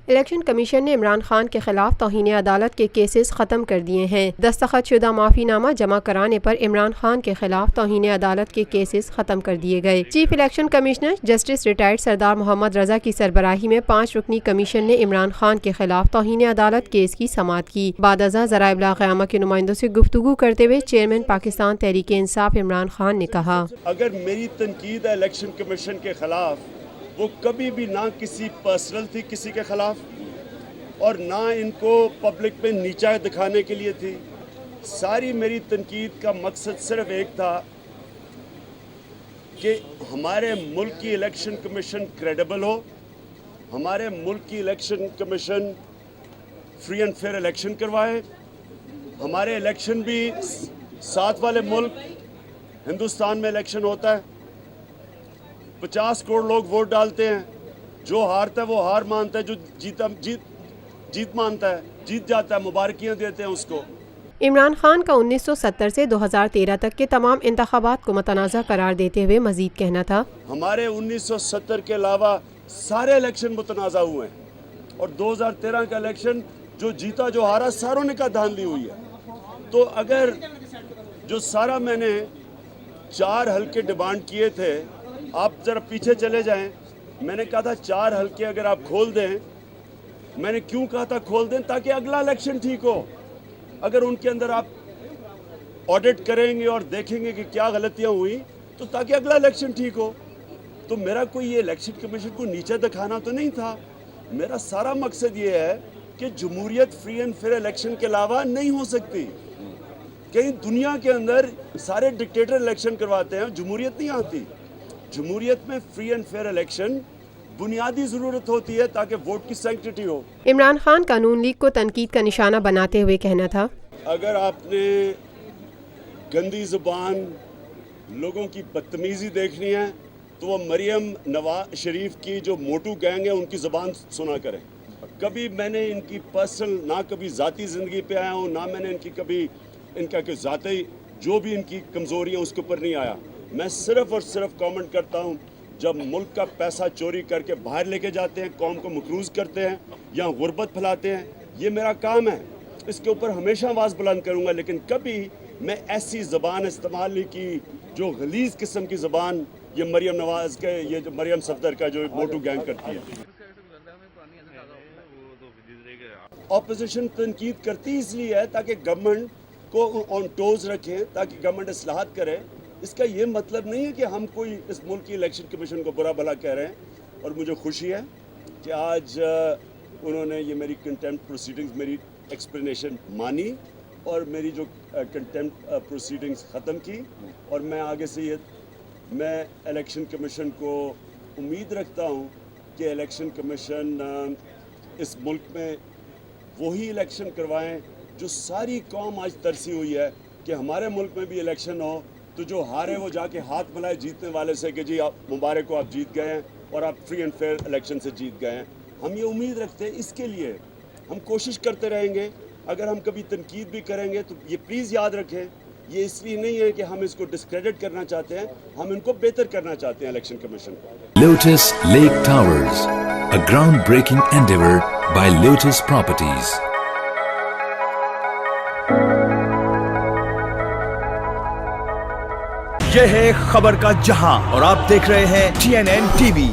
Election commission نے عمران خان کے خلاف توہین عدالت کے کیسز ختم کر دیے ہیں۔ دستخط شدہ معافی نامہ جمع کرانے پر عمران خان کے خلاف توہین عدالت کے کیسز ختم کر دیے گئے۔ Chief election commissioner justice retired سردار محمد رضا کی سربراہی میں 5 رکنی کمیشن نے عمران خان کے خلاف توہین عدالت کیس کی سماعت کی۔ بعد ازاں ذرائع ابلاغ قیامہ کے نمائندوں سے گفتگو کرتے ہوئے چیئرمین پاکستان تحریک انصاف عمران خان نے کہا، اگر میری تنقید ہے الیکشن کمیشن کے خلاف، وہ کبھی بھی نہ کسی پرسنل تھی کسی کے خلاف اور نہ ان کو پبلک میں نیچا دکھانے کے لیے تھی۔ ساری میری تنقید کا مقصد صرف ایک تھا کہ ہمارے ملک کی الیکشن کمیشن کریڈیبل ہو، ہمارے ملک کی election commission free and fair election کروائے، ہمارے الیکشن بھی ساتھ والے ملک ہندوستان میں الیکشن ہوتا ہے، 50 کروڑ لوگ ووٹ ڈالتے ہیں، جو ہارتا ہے وہ ہار مانتا ہے، جو جیت مانتا ہے جیت جاتا ہے، مبارکیاں دیتے ہیں اس کو۔ عمران خان کا 1970 سے 2013 تک کے تمام انتخابات کو متنازع قرار دیتے ہوئے مزید کہنا تھا، ہمارے 1970 کے علاوہ سارے الیکشن متنازع ہوئے ہیں اور 2013 کا الیکشن جو جیتا جو ہارا ساروں نے کا دھاندلی ہوئی ہے۔ تو اگر جو سارا میں نے 4 حلقے ڈیمانڈ کیے تھے، آپ ذرا پیچھے چلے جائیں، میں نے کہا تھا 4 حلقے اگر آپ کھول دیں، میں نے کیوں کہا تھا کھول دیں؟ تاکہ اگلا الیکشن ٹھیک ہو۔ اگر ان کے اندر آپ آڈٹ کریں گے اور دیکھیں گے کہ کیا غلطیاں ہوئی تو تاکہ اگلا الیکشن ٹھیک ہو۔ تو میرا کوئی یہ الیکشن کمیشن کو نیچے دکھانا تو نہیں تھا، میرا سارا مقصد یہ ہے کہ جمہوریت فری اینڈ فیئر الیکشن کے علاوہ نہیں ہو سکتی۔ کہیں دنیا کے اندر سارے ڈکٹیٹر الیکشن کرواتے ہیں، جمہوریت نہیں آتی۔ جمہوریت میں فری اینڈ فیئر الیکشن بنیادی ضرورت ہوتی ہے تاکہ ووٹ کی سینکٹیٹی ہو۔ عمران خان کا نون لیگ کو تنقید کا نشانہ بناتے ہوئے کہنا تھا، اگر آپ نے گندی زبان، لوگوں کی بدتمیزی دیکھنی ہے تو وہ مریم نواز شریف کی جو موٹو گینگ ہے ان کی زبان سنا کریں۔ کبھی میں نے ان کی پرسنل نہ کبھی ذاتی زندگی پہ آیا ہوں، نہ میں نے ان کی کبھی ان کا کہ ذاتی جو بھی ان کی کمزوریاں اس کے اوپر نہیں آیا۔ میں صرف اور صرف کامنٹ کرتا ہوں جب ملک کا پیسہ چوری کر کے باہر لے کے جاتے ہیں، قوم کو مقروض کرتے ہیں یا غربت پھیلاتے ہیں، یہ میرا کام ہے، اس کے اوپر ہمیشہ آواز بلند کروں گا، لیکن کبھی میں ایسی زبان استعمال نہیں کی جو غلیظ قسم کی زبان یہ مریم نواز کے یہ جو مریم صفدر کا جو موٹو گینگ کرتی ہے۔ اپوزیشن تنقید کرتی اس لیے ہے تاکہ گورنمنٹ کو آن ٹوز رکھیں، تاکہ گورنمنٹ اصلاحات کرے۔ اس کا یہ مطلب نہیں ہے کہ ہم کوئی اس ملک کی الیکشن کمیشن کو برا بھلا کہہ رہے ہیں، اور مجھے خوشی ہے کہ آج انہوں نے یہ میری کنٹیمپٹ پروسیڈنگز میری ایکسپلینیشن مانی اور میری جو کنٹیمپٹ پروسیڈنگز ختم کی، اور میں آگے سے میں الیکشن کمیشن کو امید رکھتا ہوں کہ الیکشن کمیشن اس ملک میں وہی الیکشن کروائیں جو ساری قوم آج ترسی ہوئی ہے کہ ہمارے ملک میں بھی الیکشن ہو تو جو ہارے وہ جا کے ہاتھ ملائے جیتنے والے سے کہ جی آپ مبارک ہو، آپ جیت گئے ہیں اور آپ فری اینڈ فیئر الیکشن سے جیت گئے ہیں۔ ہم یہ امید رکھتے ہیں، اس کے لیے ہم کوشش کرتے رہیں گے۔ اگر ہم کبھی تنقید بھی کریں گے تو یہ پلیز یاد رکھیں، یہ اس لیے نہیں ہے کہ ہم اس کو ڈسکریڈٹ کرنا چاہتے ہیں، ہم ان کو بہتر کرنا چاہتے ہیں الیکشن کمیشن کو۔ Lotus Lake Towers, a groundbreaking endeavor by Lotus Properties۔ یہ ہے خبر کا جہاں اور آپ دیکھ رہے ہیں TNN TV۔